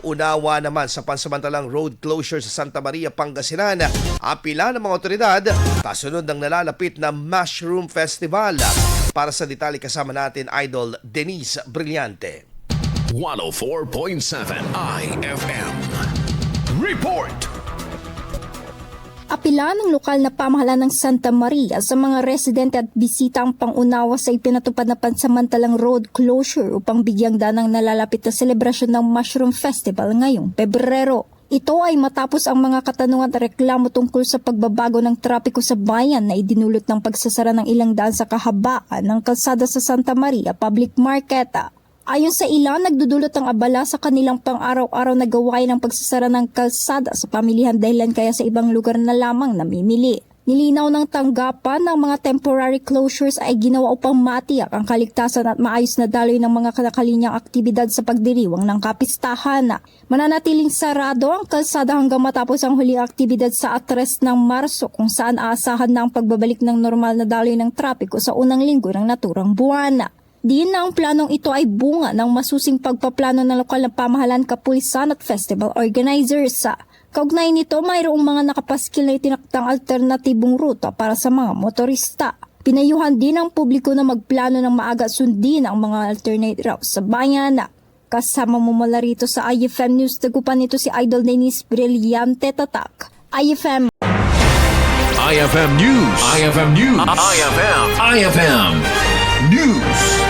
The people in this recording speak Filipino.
Unawa naman sa pansamantalang road closure sa Santa Maria, Pangasinan. Apila ng mga otoridad kasunod ng nalalapit na Mushroom Festival. Para sa detalye kasama natin Idol Denise Brillante. 104.7 IFM Report. Apila ng lokal na pamahalaan ng Santa Maria sa mga residente at bisita ang pangunawa sa ipinatupad na pansamantalang road closure upang bigyang daan ang nalalapit na selebrasyon ng Mushroom Festival ngayong Pebrero. Ito ay matapos ang mga katanungan at reklamo tungkol sa pagbabago ng trapiko sa bayan na idinulot ng pagsasara ng ilang daan sa kahabaan ng kalsada sa Santa Maria Public Market. Ayon sa ilan, nagdudulot ang abala sa kanilang pang-araw-araw na gawain ng pagsasara ng kalsada sa pamilihan dahilan kaya sa ibang lugar na lamang namimili. Nilinaw ng tanggapan ng mga temporary closures ay ginawa upang matiyak ang kaligtasan at maayos na daloy ng mga nakalinyang aktibidad sa pagdiriwang ng kapistahan. Mananatiling sarado ang kalsada hanggang matapos ang huling aktibidad sa 3 ng Marso kung saan aasahan na ang pagbabalik ng normal na daloy ng trapiko sa unang linggo ng naturang buwan. Diin na ang planong ito ay bunga ng masusing pagpaplano ng lokal na pamahalaan, kapulisan at festival organizers. Kaugnay nito, mayroong mga nakapaskil na itinakdang alternatibong ruta para sa mga motorista. Pinayuhan din ang publiko na magplano ng maaga at sundin ang mga alternate routes sa bayan. Kasama mo mula rito sa IFM News, tagupan nito si Idol Denise Brillante, Tatak. IFM IFM News. IFM News. IFM News.